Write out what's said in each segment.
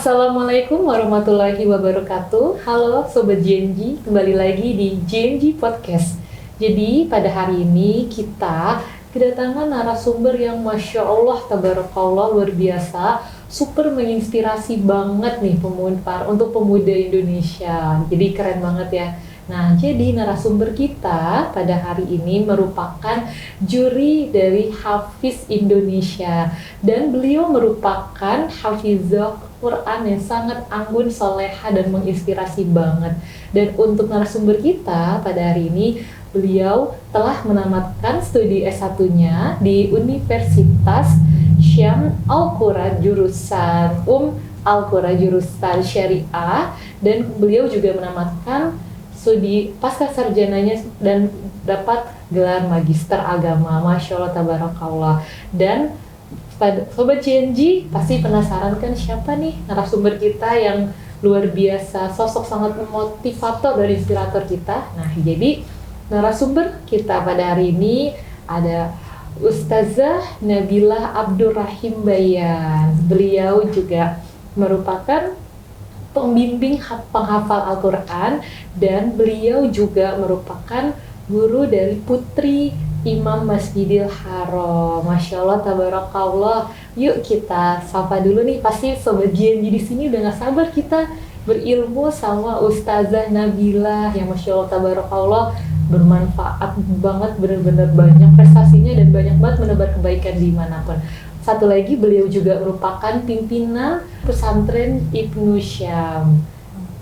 Assalamualaikum warahmatullahi wabarakatuh. Halo Sobat JNG, kembali lagi di JNG Podcast. Jadi pada hari ini kita kedatangan narasumber yang Masya Allah, Tabarakallah, luar biasa, super menginspirasi banget nih untuk pemuda Indonesia. Jadi keren banget ya. Nah, jadi narasumber kita pada hari ini merupakan juri dari Hafiz Indonesia dan beliau merupakan hafizah Quran yang sangat anggun, soleha, dan menginspirasi banget. Dan untuk narasumber kita pada hari ini, beliau telah menamatkan studi S1-nya di Universitas Syam Al-Qura jurusan Al-Qura jurusan Syariah, dan beliau juga menamatkan studi pasca sarjananya dan dapat gelar magister agama. Masya Allah, tabarakallah. Dan Sobat JNG pasti penasaran kan siapa nih narasumber kita yang luar biasa, sosok sangat motivator dan inspirator kita. Nah, jadi narasumber kita pada hari ini ada Ustazah Nabilah Abdurrahim Bayan. Beliau juga merupakan pembimbing penghafal Al-Quran dan beliau juga merupakan guru dari putri Imam Masjidil Haram. Masya Allah, tabarakallah. Yuk kita sapa dulu nih. Pasti Sobat JNG di sini udah gak sabar kita berilmu sama Ustazah Nabilah yang Masya Allah, tabarakallah, bermanfaat banget, benar-benar banyak prestasinya dan banyak banget menebar kebaikan dimanapun. Satu lagi, beliau juga merupakan pimpinan pesantren Ibnu Syam.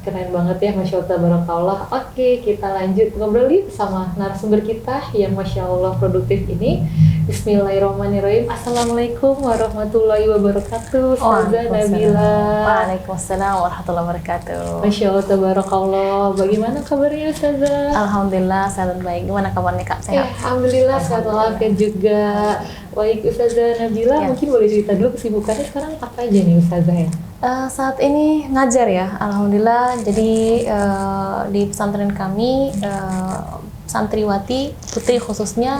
Keren banget ya, Masya Allah, tabarakallah. Oke, kita lanjut ngobrol sama narasumber kita yang Masya Allah produktif ini. Bismillahirrahmanirrahim. Assalamualaikum warahmatullahi wabarakatuh. Ustazah Nabilah. Waalaikumsalam warahmatullahi wabarakatuh. Masya Allah, tabarakallah. Bagaimana kabarnya Ustazah? Alhamdulillah, sangat baik. Gimana kabarnya Kak? Sehat? Alhamdulillah, sehat walafiat juga. Baik, Ustazah Nabilah, mungkin boleh cerita dulu kesibukannya sekarang apa aja nih Ustazah ya? Saat ini ngajar ya, alhamdulillah. Jadi di pesantren kami santriwati putri khususnya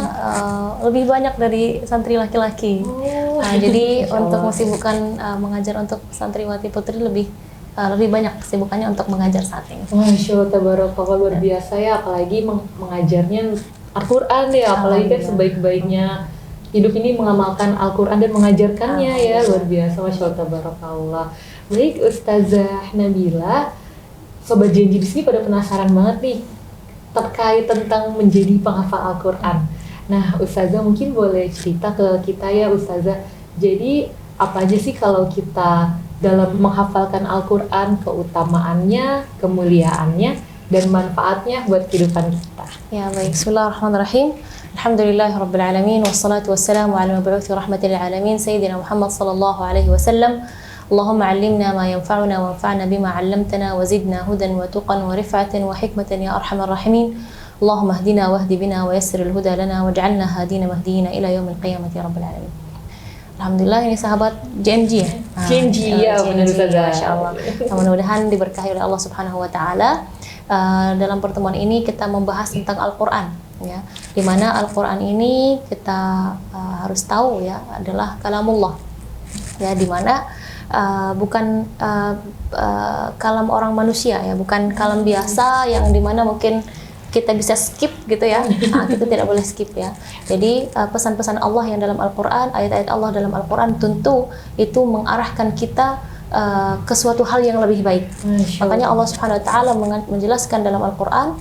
lebih banyak dari santri laki-laki. Jadi untuk kesibukan mengajar untuk santriwati putri lebih banyak kesibukannya untuk mengajar saat ini. Masya Allah, tabarakallah, luar biasa ya, apalagi mengajarnya Al-Quran ya, apalagi kan sebaik-baiknya hidup ini mengamalkan Al-Quran dan mengajarkannya ya, luar biasa. Masya Allah, tabarakallah. Baik, Ustazah Nabilah, Sobat JNG di sini pada penasaran banget nih terkait tentang menjadi penghafal Al-Quran. Nah, Ustazah mungkin boleh cerita ke kita ya Ustazah, jadi apa aja sih kalau kita dalam menghafalkan Al-Quran, keutamaannya, kemuliaannya, dan manfaatnya buat kehidupan kita? Ya, baik. Bismillahirrahmanirrahim. Alhamdulillahirabbil alamin wassalatu wassalamu ala mabu'uthi rahmatil alamin sayyidina Muhammad sallallahu alaihi wasallam. Allahumma 'allimna ma yanfa'una wanfa'na bima 'allamtana wa zidna hudan wa tuqan wa rif'atan wa hikmatan ya arhamar rahimin. Allahumma hdina wahdi bina wa yassiril huda lana waj'alna hadina mahdiyina ila yaumil qiyamati ya rabbil alamin. Alhamdulillah, ini sahabat JNG ya. JNG ya, benar Ustazah. Masyaallah. Mudah-mudahan diberkahi oleh Allah Subhanahu wa taala. Dalam pertemuan ini kita membahas tentang Al-Qur'an ya. Di mana Al-Qur'an ini kita harus tahu ya adalah kalamullah. Ya, di mana bukan kalam orang manusia ya, bukan kalam biasa yang dimana mungkin kita bisa skip gitu ya. Kita tidak boleh skip ya. Jadi pesan-pesan Allah yang dalam Al-Quran, ayat-ayat Allah dalam Al-Quran tentu itu mengarahkan kita ke suatu hal yang lebih baik. Makanya Allah Subhanahu wa taala menjelaskan dalam Al-Quran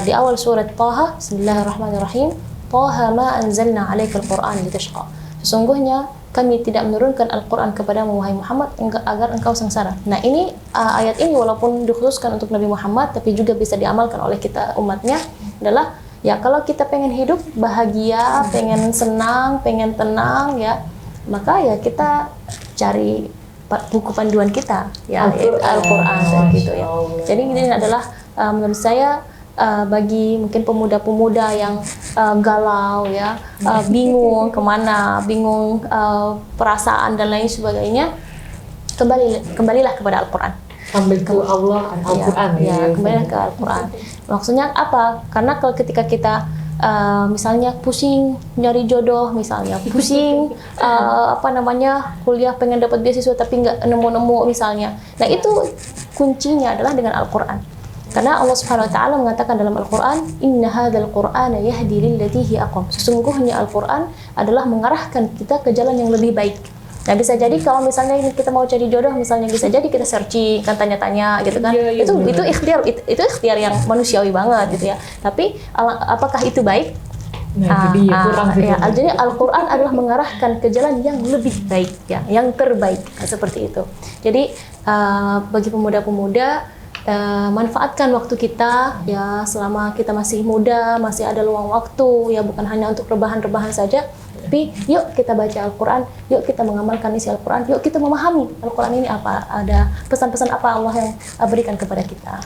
di awal surat Taha, Bismillahirrahmanirrahim, Taha ma anzalna 'alaikal Qur'an litashqa. Sesungguhnya kami tidak menurunkan Al-Quran kepadamu wahai Muhammad agar engkau sengsara. Nah, ini ayat ini walaupun dikhususkan untuk Nabi Muhammad tapi juga bisa diamalkan oleh kita umatnya adalah ya kalau kita pengen hidup bahagia, pengen senang, pengen tenang ya, maka ya kita cari buku panduan kita ya, Al-Quran gitu ya. Jadi ini adalah menurut saya bagi mungkin pemuda-pemuda yang galau ya, bingung kemana, bingung perasaan dan lain sebagainya, kembalilah kepada Al-Quran. Sambil ke Allah, Al-Quran ya, kembalilah ke Al-Quran. Maksudnya apa? Karena kalau ketika kita misalnya pusing nyari jodoh, misalnya pusing kuliah pengen dapat beasiswa tapi nggak nemu-nemu misalnya. Nah itu kuncinya adalah dengan Al-Quran. Karena Allah Subhanahu wa taala mengatakan dalam Al-Qur'an, "Inna hadzal Qur'ana yahdi lillati hi aqwam." Sesungguhnya Al-Qur'an adalah mengarahkan kita ke jalan yang lebih baik. Nah, bisa jadi kalau misalnya kita mau cari jodoh, misalnya bisa jadi kita searching, kan tanya-tanya gitu kan. Iya, itu benar. itu ikhtiar yang manusiawi banget gitu ya. Tapi apakah itu baik? Nah, itu dia kurang sih. Jadi Al-Quran adalah mengarahkan ke jalan yang lebih baik ya, yang terbaik seperti itu. Jadi bagi pemuda-pemuda, manfaatkan waktu kita ya selama kita masih muda, masih ada luang waktu ya, bukan hanya untuk rebahan-rebahan saja, tapi yuk kita baca Al-Quran, yuk kita mengamalkan isi Al-Quran, yuk kita memahami Al-Quran ini apa, ada pesan-pesan apa Allah yang berikan kepada kita.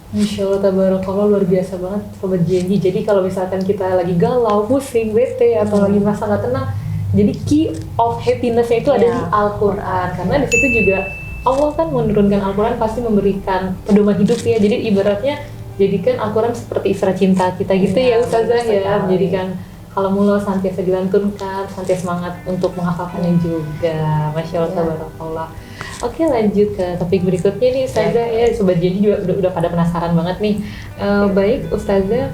Masya Allah, tabarakallah, luar biasa banget Sobat JNJ. Jadi kalau misalkan kita lagi galau, pusing, bete, atau lagi merasa nggak tenang, jadi key of happiness-nya itu ada di Al-Quran. Karena di situ juga Allah kan menurunkan Al-Quran pasti memberikan pedoman hidup ya. Jadi ibaratnya jadikan Al-Quran seperti isra cinta kita gitu ya Ustazah ya. Menjadikan kalau mula senantiasa dilantunkan, senantiasa semangat untuk menghafalkannya juga. Masya Allah, tabarakallah. Oke, lanjut ke topik berikutnya nih Ustazah ya. Sobat JNJ juga udah pada penasaran banget nih. Baik Ustazah,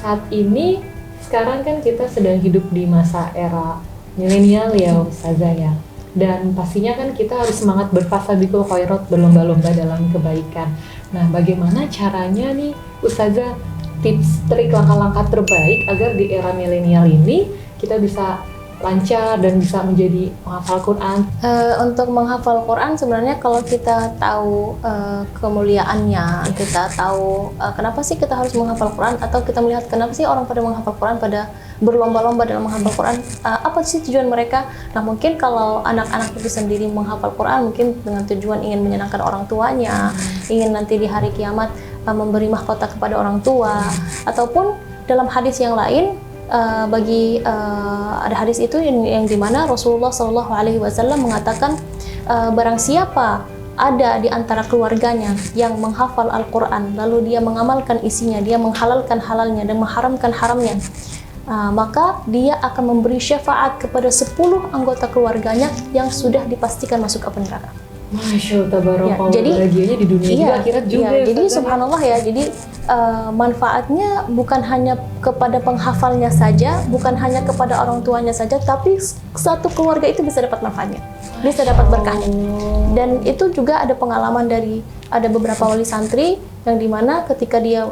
saat ini sekarang kan kita sedang hidup di masa era milenial ya Ustazah ya. Dan pastinya kan kita harus semangat berfasabiqul khairat, berlomba-lomba dalam kebaikan. Nah, bagaimana caranya nih Ustazah, tips, trik, langkah-langkah terbaik agar di era milenial ini kita bisa lancar dan bisa menjadi menghafal Quran? Untuk menghafal Quran sebenarnya kalau kita tahu kemuliaannya, kita tahu kenapa sih kita harus menghafal Quran, atau kita melihat kenapa sih orang pada menghafal Quran, pada berlomba-lomba dalam menghafal Quran, apa sih tujuan mereka? Nah, mungkin kalau anak-anak itu sendiri menghafal Quran mungkin dengan tujuan ingin menyenangkan orang tuanya, ingin nanti di hari kiamat memberi mahkota kepada orang tua, ataupun dalam hadis yang lain, ada hadis itu yang dimana Rasulullah SAW mengatakan, barang siapa ada di antara keluarganya yang menghafal Al-Quran, lalu dia mengamalkan isinya, dia menghalalkan halalnya dan mengharamkan haramnya, maka dia akan memberi syafaat kepada 10 anggota keluarganya yang sudah dipastikan masuk ke neraka. Masya Allah, tabarakallah, jadi bahagianya di dunia juga, akhirat juga. Jadi subhanallah ya, jadi manfaatnya bukan hanya kepada penghafalnya saja, bukan hanya kepada orang tuanya saja, tapi satu keluarga itu bisa dapat manfaatnya, bisa dapat berkahnya. Dan itu juga ada pengalaman dari ada beberapa wali santri yang dimana ketika dia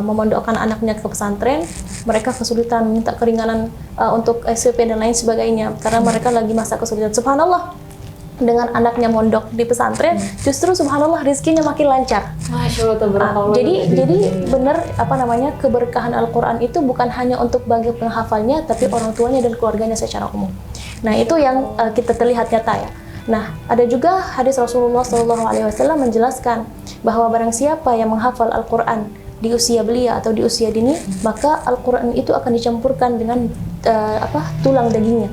memondokkan anaknya ke pesantren, mereka kesulitan minta keringanan untuk SPP dan lain sebagainya karena mereka lagi masa kesulitan. Subhanallah, dengan anaknya mondok di pesantren, justru subhanallah rezekinya makin lancar. Masya Allah, tabarakallah. Jadi benar keberkahan Al-Quran itu bukan hanya untuk bagi penghafalnya, tapi orang tuanya dan keluarganya secara umum. Nah, itu yang kita terlihat nyata ya. Nah, ada juga hadis Rasulullah SAW menjelaskan bahwa barang siapa yang menghafal Al-Quran di usia belia atau di usia dini, maka Al-Quran itu akan dicampurkan dengan tulang dagingnya.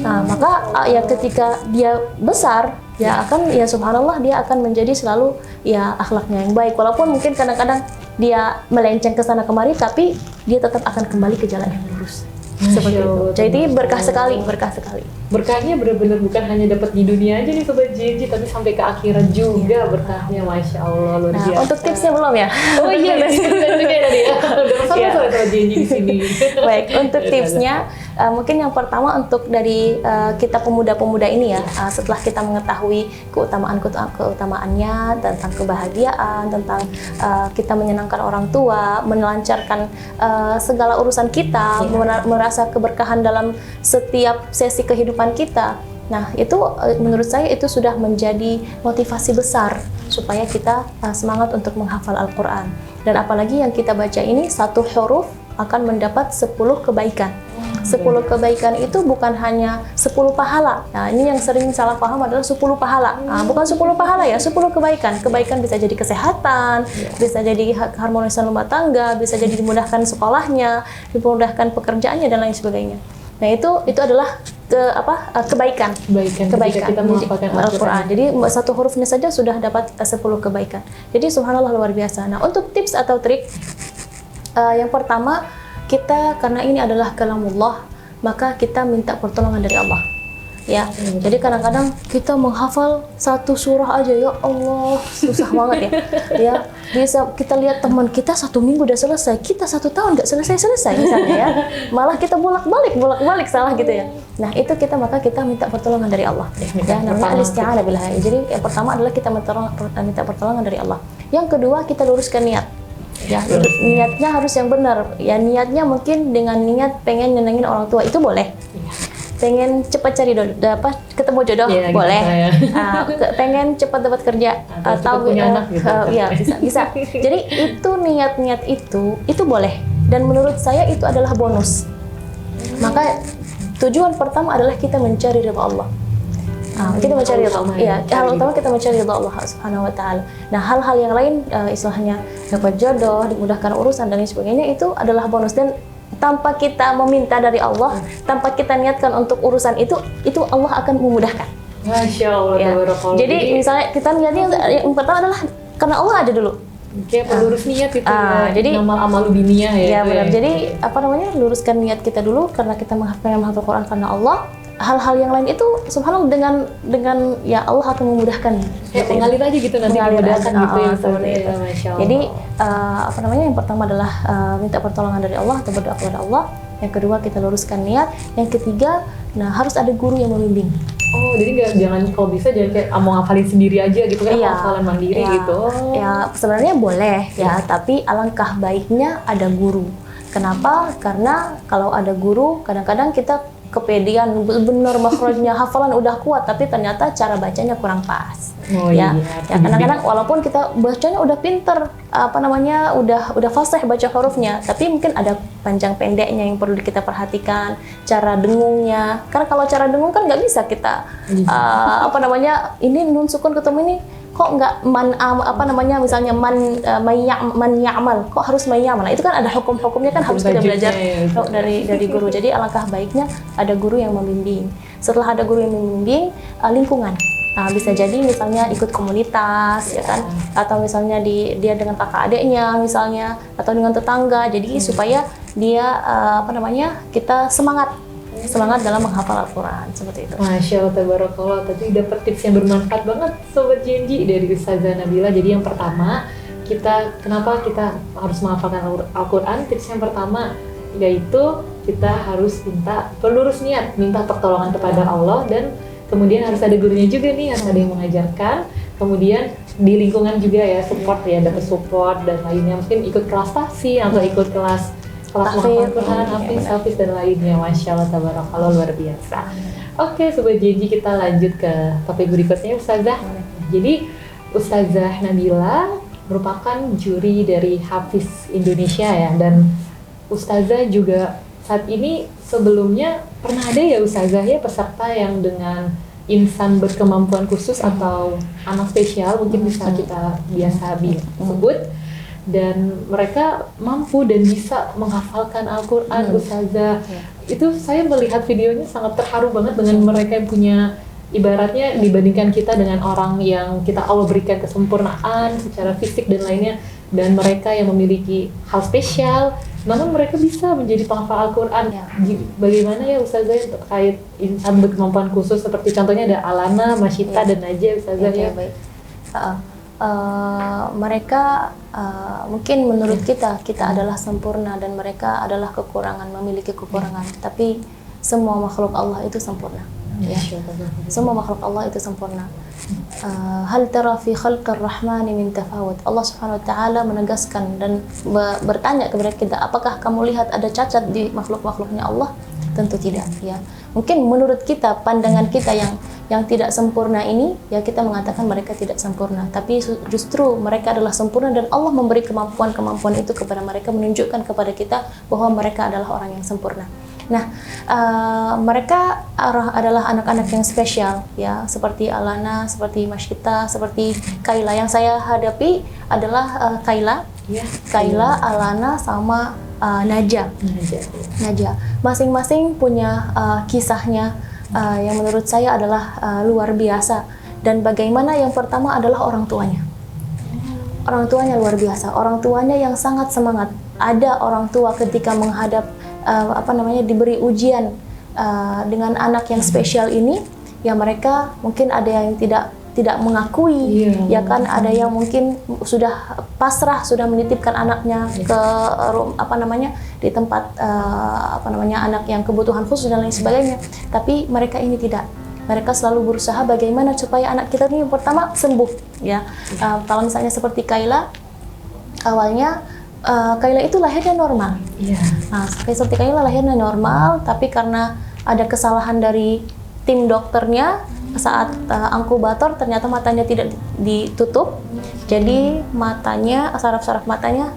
Nah, maka ya ketika dia besar ya akan ya subhanallah dia akan menjadi selalu ya akhlaknya yang baik, walaupun mungkin kadang-kadang dia melenceng ke sana kemari, tapi dia tetap akan kembali ke jalan yang lurus. Seperti itu. Jadi berkah sekali. Berkahnya benar-benar bukan hanya dapat di dunia aja nih Sobat JNJ, tapi sampai ke akhirat juga berkahnya. Masya Allah, luar biasa. Untuk tipsnya belum ya? Oh iya, juga tadi ya. Udah sama Sobat JNJ di sini. Baik, untuk tipsnya mungkin yang pertama untuk dari kita pemuda-pemuda ini ya, setelah kita mengetahui keutamaannya, tentang kebahagiaan, tentang kita menyenangkan orang tua, melancarkan segala urusan kita, merasa keberkahan dalam setiap sesi kehidupan kita. Nah, itu menurut saya itu sudah menjadi motivasi besar supaya kita semangat untuk menghafal Al-Quran. Dan apalagi yang kita baca ini, satu huruf akan mendapat 10 kebaikan. 10 kebaikan itu bukan hanya 10 pahala. Nah, ini yang sering salah paham adalah 10 pahala. Nah, bukan 10 pahala ya, 10 kebaikan. Kebaikan bisa jadi kesehatan, bisa jadi keharmonisan rumah tangga, bisa jadi dimudahkan sekolahnya, dimudahkan pekerjaannya dan lain sebagainya. Nah, itu adalah kebaikan. Kebaikan kita menghafalkan Al-Quran. Jadi satu hurufnya saja sudah dapat 10 kebaikan. Jadi subhanallah luar biasa. Nah, untuk tips atau trik Yang pertama, kita karena ini adalah kalamullah, maka kita minta pertolongan dari Allah. Ya, jadi kadang-kadang kita menghafal satu surah aja, ya Allah, susah banget ya. Ya, bisa kita lihat teman kita 1 minggu udah selesai, kita 1 tahun nggak selesai misalnya ya. Malah kita bolak-balik salah gitu ya. Nah, itu maka kita minta pertolongan dari Allah. Ya, namanya al-isti'anah billah. Jadi yang pertama adalah kita minta pertolongan dari Allah. Yang kedua, kita luruskan niat. Ya, niatnya harus yang benar. Ya, niatnya mungkin dengan niat pengen nyenengin orang tua, itu boleh. Pengen cepat cari ketemu jodoh, ya, boleh. Gitu pengen cepat dapat kerja atau punya anak gitu. Ya, bisa. Jadi itu niat-niat itu boleh, dan menurut saya itu adalah bonus. Maka tujuan pertama adalah kita mencari ridha Allah. Kita mencari ridha Allah. Ya, hal utama kita mencari ridha Allah Subhanahu wa taala. Nah, hal-hal yang lain istilahnya dapat jodoh, dimudahkan urusan dan lain sebagainya, itu adalah bonus, dan tanpa kita meminta dari Allah, tanpa kita niatkan untuk urusan itu Allah akan memudahkan. Masya Allah, ya. Jadi misalnya kita niatnya yang pertama adalah karena Allah ada dulu. Kayak pelurus niat itu ya. Jadi amal biniyah ya. Ya benar. Jadi luruskan niat kita dulu karena kita pengen menghafal Quran karena Allah. Hal-hal yang lain itu subhanallah dengan ya Allah akan memudahkan. Kayak mengalir aja gitu nanti memudahkan gitu ya. Seperti itu. Jadi yang pertama adalah minta pertolongan dari Allah atau berdoa kepada Allah. Yang kedua, kita luruskan niat. Yang ketiga, harus ada guru yang membimbing. Oh, jadi jangan kalau bisa jangan kayak mau ngafalin sendiri aja gitu kan, hafalan mandiri gitu. Ya, sebenarnya boleh ya, tapi alangkah baiknya ada guru. Kenapa? Karena kalau ada guru, kadang-kadang kita kepedean benar makhrajnya, hafalan udah kuat tapi ternyata cara bacanya kurang pas. Ya kadang-kadang walaupun kita bacanya udah pinter, udah fasih baca hurufnya, tapi mungkin ada panjang pendeknya yang perlu kita perhatikan, cara dengungnya. Karena kalau cara dengung kan nggak bisa kita ini nun sukun ketemu ini kok nggak misalnya man ya'mal, kok harus man ya'mal. Itu kan ada hukum-hukumnya, kan harus kita belajar dari guru. Jadi alangkah baiknya ada guru yang membimbing. Setelah ada guru yang membimbing, lingkungan. Bisa jadi misalnya ikut komunitas, ya kan, atau misalnya dia dengan kakak adiknya misalnya, atau dengan tetangga. Jadi supaya dia kita semangat dalam menghafal Al-Quran, seperti itu. Masya Allah, tabarakallah. Tadi dapat tips yang bermanfaat banget Sobat JNJ dari Ustazah Nabila. Jadi yang pertama, kenapa kita harus menghafalkan Al-Quran? Tips yang pertama yaitu kita harus pelurus niat, minta pertolongan kepada Allah, dan kemudian harus ada gurunya juga nih, harus ada yang mengajarkan. Kemudian di lingkungan juga ya, support ya, dapat support dan lainnya. Mungkin ikut kelas tahfidz atau ikut kelas menghafal Quran, hafiz dan lainnya. Masya Allah, tabarakallah, luar biasa. Oke, Sobat JNJ, kita lanjut ke topik berikutnya, Ustazah. Jadi Ustazah Nabila merupakan juri dari Hafiz Indonesia ya, dan Ustazah juga saat ini sebelumnya pernah ada ya Ustazah ya peserta yang dengan insan berkemampuan khusus atau anak spesial, mungkin bisa kita biasa sebut, dan mereka mampu dan bisa menghafalkan Al-Quran. Ustazah, itu saya melihat videonya sangat terharu banget dengan mereka yang punya, ibaratnya dibandingkan kita dengan orang yang Allah berikan kesempurnaan secara fisik dan lainnya, dan mereka yang memiliki hal spesial, namun mereka bisa menjadi penghafal Al-Quran. Bagaimana ya Ustazah terkait insan berkemampuan khusus, seperti contohnya ada Alana, Masyita, dan Najah, Ustazah ya. Baik. Mereka mungkin menurut kita adalah sempurna dan mereka adalah memiliki kekurangan, tapi semua makhluk Allah itu sempurna. Ya. Semua makhluk Allah itu sempurna. Hal tara fi khalqir rahmani min tafawut. Allah Subhanahu wa taala menegaskan dan bertanya kepada kita, apakah kamu lihat ada cacat di makhluk-makhluknya Allah? Tentu tidak, ya. Mungkin menurut kita, pandangan kita yang tidak sempurna ini, ya kita mengatakan mereka tidak sempurna, tapi justru mereka adalah sempurna, dan Allah memberi kemampuan itu kepada mereka, menunjukkan kepada kita bahwa mereka adalah orang yang sempurna. Nah, mereka adalah anak-anak yang spesial, ya, seperti Alana, seperti Masyita, seperti Kaila. Yang saya hadapi adalah Kaila, Alana, sama Najah. Masing-masing punya kisahnya yang menurut saya adalah luar biasa. Dan bagaimana yang pertama adalah orang tuanya. Orang tuanya luar biasa. Orang tuanya yang sangat semangat ada orang tua ketika menghadap diberi ujian dengan anak yang spesial ini, ya mereka mungkin ada yang tidak mengakui, ya kan, ada yang mungkin sudah pasrah, sudah menitipkan anaknya ke di tempat anak yang kebutuhan khusus dan lain sebagainya. Tapi mereka ini tidak. Mereka selalu berusaha bagaimana supaya anak kita ini pertama sembuh, ya. Kalau misalnya seperti Kayla, awalnya Kayla itu lahirnya normal. Nah, seperti Kayla lahirnya normal, tapi karena ada kesalahan dari tim dokternya saat inkubator, ternyata matanya tidak ditutup, jadi matanya, saraf-saraf matanya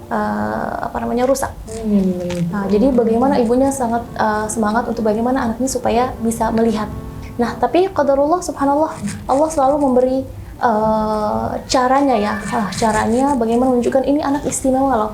rusak. Nah, jadi bagaimana ibunya sangat semangat untuk bagaimana anak ini supaya bisa melihat. Nah, tapi qadarullah, subhanallah, Allah selalu memberi caranya, ya. Caranya bagaimana menunjukkan ini anak istimewa loh.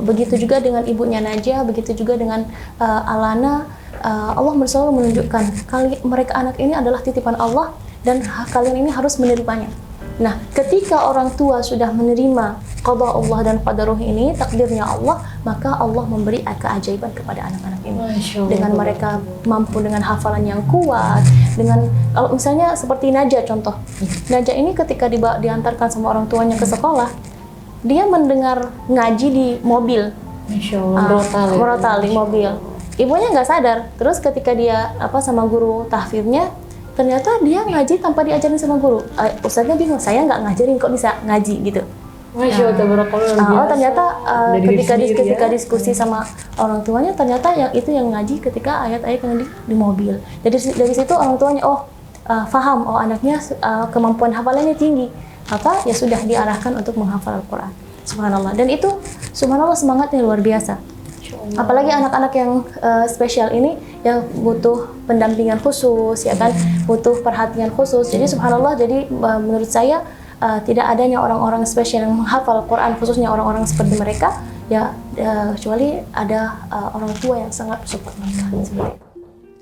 Begitu juga dengan ibunya Najah, begitu juga dengan Alana. Allah selalu menunjukkan mereka anak ini adalah titipan Allah dan kalian ini harus menerimanya. Nah, ketika orang tua sudah menerima qada Allah dan qadaruh ini, takdirnya Allah, maka Allah memberi keajaiban kepada anak-anak ini. Dengan mereka mampu dengan hafalan yang kuat, dengan kalau misalnya seperti Najah contoh. Najah ini ketika diantarkan sama orang tuanya ke sekolah, dia mendengar ngaji di mobil. Merotal di mobil. Ibunya nggak sadar. Terus ketika dia sama guru tahfidnya, ternyata dia ngaji tanpa diajarin sama guru. Ustaznya bingung, saya nggak ngajarin kok bisa ngaji gitu. Ternyata ketika diskusi sama orang tuanya, ternyata yang ngaji ketika ayat-ayat yang di mobil. Jadi dari situ orang tuanya faham, anaknya kemampuan hafalannya tinggi. Maka ya sudah diarahkan untuk menghafal Al-Quran. Subhanallah. Dan itu subhanallah semangatnya luar biasa. Apalagi anak-anak yang spesial ini yang butuh pendampingan khusus, ya kan, butuh perhatian khusus. Jadi subhanallah, jadi menurut saya tidak adanya orang-orang spesial yang menghafal Quran, khususnya orang-orang seperti mereka, ya kecuali ada orang tua yang sangat support mereka.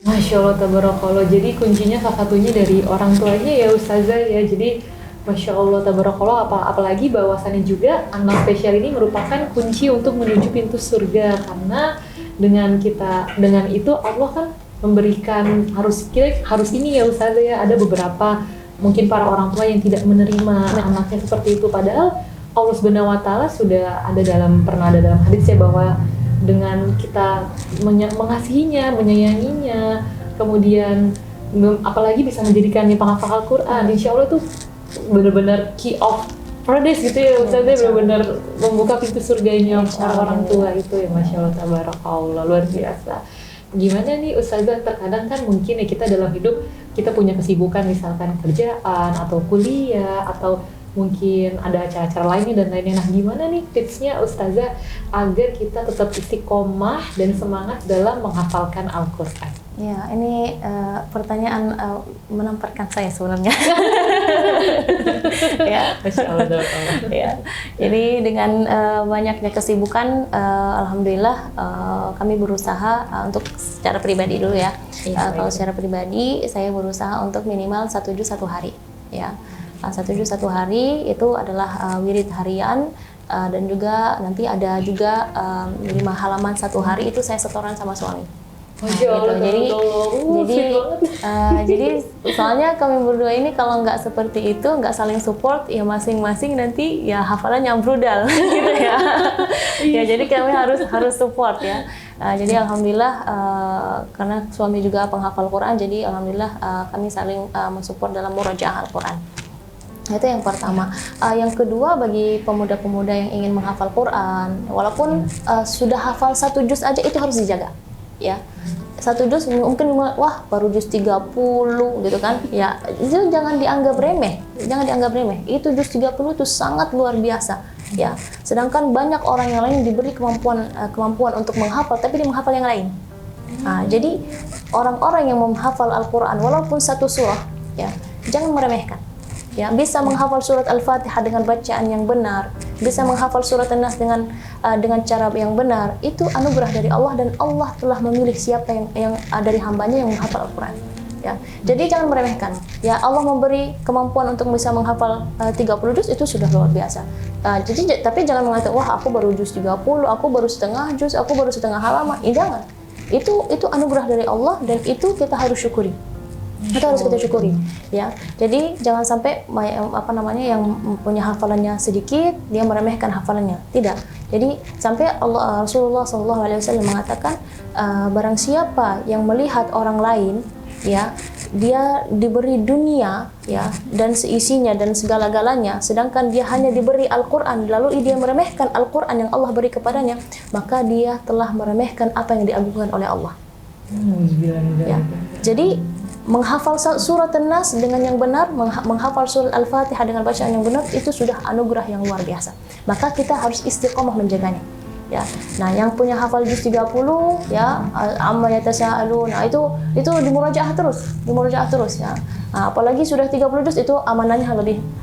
Masya Allah, tabarakallah. Jadi kuncinya salah satunya dari orang tuanya ya Ustazah ya. Jadi Masya Allah, tabarakallah, apalagi bahwasannya juga anak spesial ini merupakan kunci untuk menuju pintu surga, karena dengan itu Allah kan memberikan harus ini ya Ustazah ya. Ada beberapa mungkin para orang tua yang tidak menerima anaknya seperti itu, padahal Allah Subhanahu wa Ta'ala sudah pernah ada dalam hadis ya, bahwa dengan kita mengasihinya, menyayanginya, kemudian apalagi bisa menjadikannya penghafal Al-Quran, insya Allah itu benar-benar key of paradise gitu ya Ustazah, benar-benar membuka pintu surganya orang tua itu ya. Masya Allah, tabarakallah, luar biasa. Gimana nih Ustazah, terkadang kan mungkin ya kita dalam hidup kita punya kesibukan, misalkan kerjaan atau kuliah atau mungkin ada acara-acara lainnya dan lainnya. Nah, gimana nih tipsnya Ustazah agar kita tetap istiqomah dan semangat dalam menghafalkan Al-Quran? Ya, ini pertanyaan menamparkan saya sebenarnya. Ya, Masya Allah. Ya. Jadi dengan banyaknya kesibukan, alhamdulillah kami berusaha untuk secara pribadi dulu ya. Kalau secara pribadi saya berusaha untuk minimal 1 juz 1 hari. Ya, 1 juz 1 hari itu adalah wirid harian. Dan juga nanti ada juga 5 halaman 1 hari itu saya setoran sama suami. Gitu. Jadi soalnya kami berdua ini kalau nggak seperti itu, nggak saling support, ya masing-masing nanti ya hafalannya ambrudal gitu ya. Ya jadi kami harus support ya. Jadi alhamdulillah karena suami juga penghafal Quran, jadi alhamdulillah kami saling mensupport dalam murajaah Al-Quran. Itu yang pertama. Yang kedua, bagi pemuda-pemuda yang ingin menghafal Quran, walaupun sudah hafal 1 juz aja, itu harus dijaga. Ya, 1 juz mungkin wah baru juz 30 gitu kan ya, itu jangan dianggap remeh, itu juz 30 itu sangat luar biasa ya. Sedangkan banyak orang yang lain diberi kemampuan untuk menghafal, tapi dia menghafal yang lain. Jadi orang-orang yang menghafal Al-Quran walaupun 1 surah ya, jangan meremehkan ya. Bisa menghafal surat Al-Fatihah dengan bacaan yang benar, bisa menghafal surat An-Nas dengan cara yang benar, itu anugerah dari Allah, dan Allah telah memilih siapa yang dari hambanya yang menghafal Al-Quran ya. Jadi jangan meremehkan ya. Allah memberi kemampuan untuk bisa menghafal 30 juz, itu sudah luar biasa. Jadi tapi jangan mengatakan wah aku baru juz 30, aku baru setengah juz, aku baru setengah halaman. Jangan. Itu anugerah dari Allah dan itu kita harus syukuri. Itu harus kita syukuri, ya. Jadi jangan sampai yang punya hafalannya sedikit dia meremehkan hafalannya. Tidak. Jadi sampai Rasulullah SAW mengatakan barang siapa yang melihat orang lain, ya, dia diberi dunia, ya, dan seisinya dan segala-galanya, sedangkan dia hanya diberi Al-Quran, lalu dia meremehkan Al-Quran yang Allah beri kepadanya, maka dia telah meremehkan apa yang diagungkan oleh Allah. Ya. Jadi menghafal surat An-Nas dengan yang benar, menghafal surat Al-Fatihah dengan bacaan yang benar, itu sudah anugerah yang luar biasa. Maka kita harus istiqomah menjaganya. Ya. Nah, yang punya hafal juz 30, ya, amma yatasaalun, nah itu dimurajaah terus, ya. Nah, apalagi sudah 30 juz itu amanahnya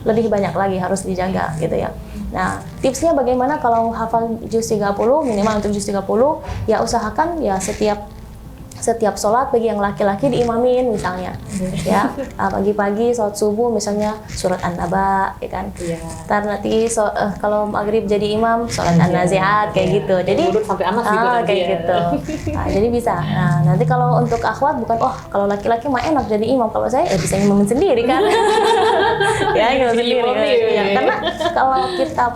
lebih banyak lagi harus dijaga gitu ya. Nah, tipsnya bagaimana kalau hafal juz 30, minimal untuk juz 30, ya usahakan ya setiap sholat bagi yang laki-laki diimamin misalnya, ya, pagi-pagi sholat subuh misalnya surat An-Naba, ya kan, ntar nanti kalau maghrib jadi imam sholat An-Nazi'at kayak gitu, jadi sampai anas gitu kayak gitu. Nah, jadi bisa. Nah, nanti kalau untuk akhwat bukan kalau laki-laki mah enak jadi imam, kalau saya bisa imamin sendiri kan. Ya, imam sendiri. Ya. Karena kalau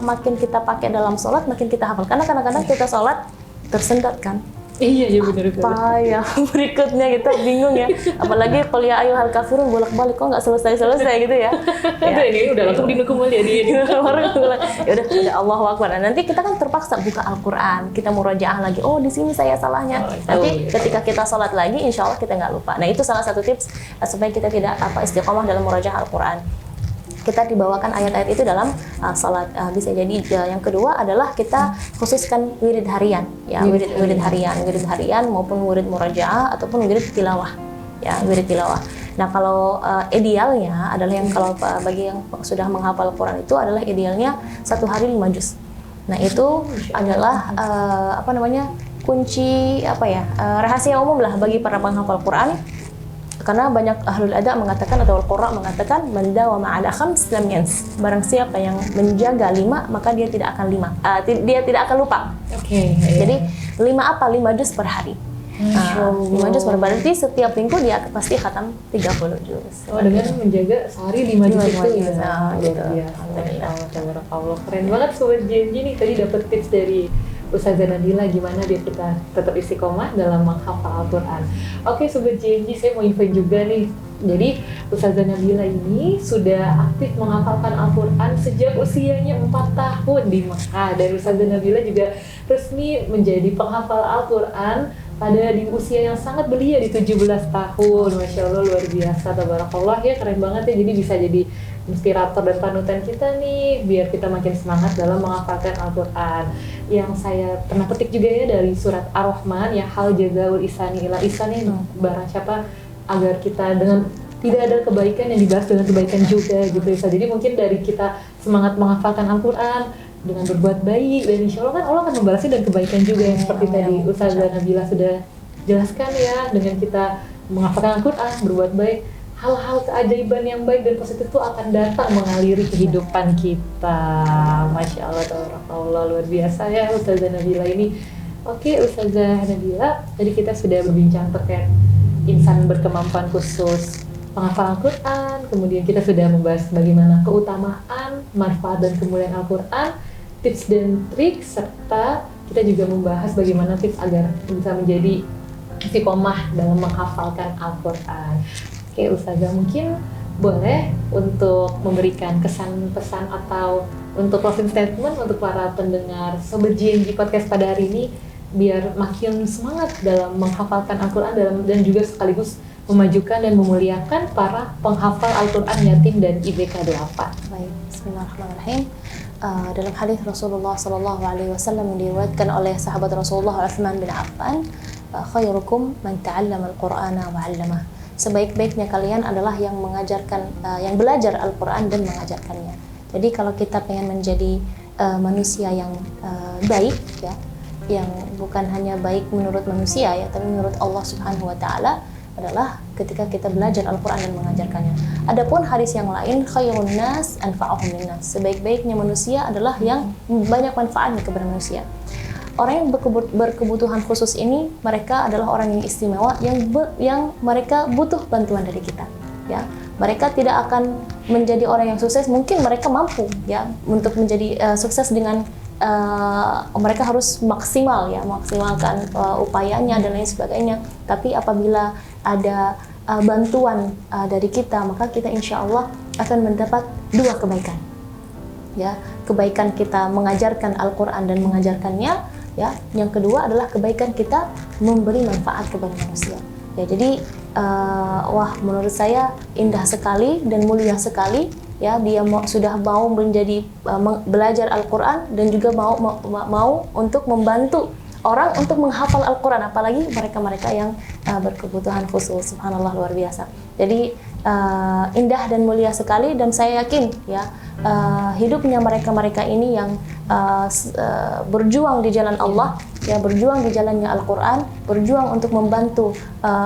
makin kita pakai dalam sholat makin kita hafal, karena kadang-kadang kita sholat tersendat kan. Iya benar. Apa ya berikutnya kita bingung ya. Apalagi qul ya ayyuhal kafirun bolak-balik kok nggak selesai gitu ya. Ini udah langsung dinukum aja dia. Ya udah Allahu Akbar. Nah, nanti kita kan terpaksa buka Al-Qur'an, kita murojaah lagi. Oh, di sini saya salahnya. Nanti ketika kita sholat lagi insya Allah kita nggak lupa. Nah, itu salah satu tips supaya kita tidak istiqomah dalam murojaah Al-Qur'an. Kita dibawakan ayat-ayat itu dalam salat. Bisa jadi yang kedua adalah kita khususkan wirid harian, ya, wirid harian maupun wirid murajaah ataupun wirid tilawah, ya, wirid tilawah. Nah, kalau idealnya adalah yang kalau bagi yang sudah menghafal Quran itu adalah idealnya 1 hari 5 juz. Nah, itu adalah kunci rahasia umum lah bagi para penghafal Quran. Karena banyak ahlul adab mengatakan atau al-qurra mengatakan man dawama ala khams lam yans. Barang siapa yang menjaga 5 maka dia tidak akan dia tidak akan lupa. Jadi 5 juz per hari. 5 juz per berarti setiap minggu dia pasti khatam 30 juz. Dengan menjaga sehari 5 juz itu ya. Alhamdulillah. Keren banget Sobat JNJ nih, tadi dapat tips dari Ustazah Nabila gimana biar kita tetap istiqomah dalam menghafal Al-Quran. Oke Sobat JNJ, saya mau infoin juga nih. Jadi Ustazah Nabila ini sudah aktif menghafalkan Al-Quran sejak usianya 4 tahun di Mekah. Dan Ustazah Nabila juga resmi menjadi penghafal Al-Quran pada di usia yang sangat belia di 17 tahun. Masya Allah, luar biasa, tabarakallah ya, keren banget ya. Jadi bisa jadi inspirator dan panutan kita nih biar kita makin semangat dalam menghafalkan Al-Quran. Yang saya pernah petik juga ya dari surat Ar-Rahman, ya, hal jazaul ihsani ila ihsani, barang siapa agar kita dengan tidak ada kebaikan yang dibalas dengan kebaikan juga gitu ya. Jadi mungkin dari kita semangat menghafalkan Al-Quran dengan berbuat baik, dan insya Allah kan Allah akan membalasnya dengan kebaikan juga yang seperti tadi Ustazah Nabila sudah jelaskan ya. Dengan kita menghafalkan Al-Quran, berbuat baik, hal-hal keajaiban yang baik dan positif itu akan datang mengaliri kehidupan kita. Masya Allah, tabarakallah, luar biasa ya Ustazah Nabila ini. Oke Ustazah Nabila, tadi kita sudah berbincang terkait insan berkemampuan khusus penghafal Al-Quran, kemudian kita sudah membahas bagaimana keutamaan, manfaat dan kemuliaan Al-Quran, tips dan trik, serta kita juga membahas bagaimana tips agar bisa menjadi istiqomah dalam menghafalkan Al-Quran. Oke Ustazah, mungkin boleh untuk memberikan kesan pesan atau untuk closing statement untuk para pendengar Sobat JNJ Podcast pada hari ini biar makin semangat dalam menghafalkan Al-Quran dan juga sekaligus memajukan dan memuliakan para penghafal Al-Quran yatim dan IBK 8. Baik, bismillahirrahmanirrahim. Dalam hadis Rasulullah SAW yang diriwayatkan oleh sahabat Rasulullah Utsman bin Affan, khairukum man ta'allama al-Qur'ana wa 'allamah. Sebaik-baiknya kalian adalah yang mengajarkan, yang belajar Al-Quran dan mengajarkannya. Jadi kalau kita pengen menjadi manusia yang baik, ya, yang bukan hanya baik menurut manusia ya, tapi menurut Allah Subhanahu Wa Taala, adalah ketika kita belajar Al-Quran dan mengajarkannya. Adapun hadis yang lain, khairun nas anfa'uhum linnas. Sebaik-baiknya manusia adalah yang banyak manfaatnya kepada manusia. Orang yang berkebutuhan khusus ini, mereka adalah orang yang istimewa, yang mereka butuh bantuan dari kita. Ya, mereka tidak akan menjadi orang yang sukses. Mungkin mereka mampu, ya, untuk menjadi sukses dengan mereka harus maksimalkan upayanya dan lain sebagainya. Tapi apabila ada bantuan dari kita, maka kita insya Allah akan mendapat dua kebaikan. Ya, kebaikan kita mengajarkan Al-Quran dan mengajarkannya. Ya, yang kedua adalah kebaikan kita memberi manfaat kepada manusia. Ya, jadi menurut saya indah sekali dan mulia sekali. Ya, dia sudah mau menjadi belajar Al-Quran dan juga mau untuk membantu orang untuk menghafal Al-Quran, apalagi mereka-mereka yang berkebutuhan khusus. Subhanallah, luar biasa. Jadi indah dan mulia sekali, dan saya yakin ya hidupnya mereka-mereka ini yang berjuang di jalan Allah, ya, berjuang di jalannya Al-Quran, berjuang untuk membantu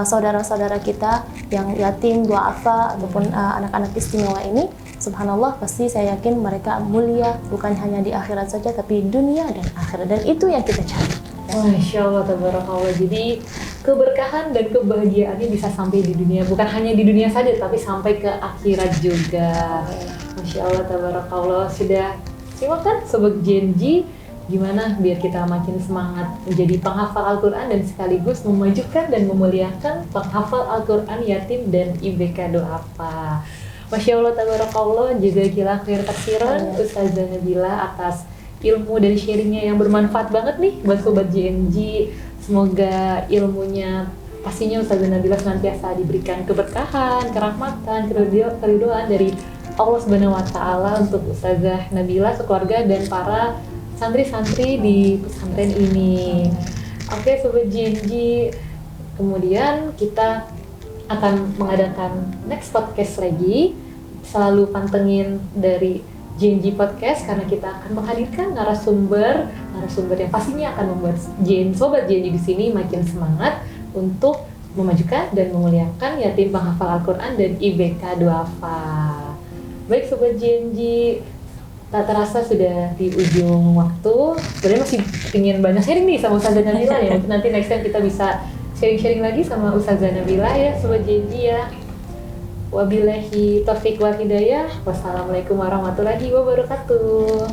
saudara-saudara kita yang yatim, duafa, ataupun anak-anak istimewa ini. Subhanallah, pasti saya yakin mereka mulia bukan hanya di akhirat saja, tapi dunia dan akhirat, dan itu yang kita cari. Masya Allah, tabarakallah. Jadi keberkahan dan kebahagiaannya bisa sampai di dunia, bukan hanya di dunia saja, tapi sampai ke akhirat juga. Masya Allah, tabarakallah. Sudah simak kan Sobat Genji, gimana biar kita makin semangat menjadi penghafal Al-Quran dan sekaligus memajukan dan memuliakan penghafal Al-Quran yatim dan IBK Du'afa. Masya Allah, tabarakallah. Jazakallahu khairan katsiran Ustazah Nabila atas ilmu dan sharingnya yang bermanfaat banget nih buat Sobat JNG. Semoga ilmunya, pastinya Ustazah Nabila senantiasa diberikan keberkahan, kerahmatan, keridhaan dari Allah Subhanahu wa Ta'ala untuk Ustazah Nabila, sekeluarga, dan para santri-santri di pesantren ini. Oke, Sobat JNG, kemudian kita akan mengadakan next podcast lagi. Selalu pantengin dari JNG Podcast karena kita akan menghadirkan narasumber yang pastinya akan membuat Sobat JNG di sini makin semangat untuk memajukan dan memuliakan yatim penghafal Al-Quran dan IBK Duafa. Baik Sobat JNG, tak terasa sudah di ujung waktu. Sebenarnya masih ingin banyak sharing nih sama Ustazah Nabila ya. Nanti next time kita bisa sharing-sharing lagi sama Ustazah Nabila ya Sobat JNG ya. Wabillahi taufiq wal hidayah. Wassalamualaikum warahmatullahi wabarakatuh.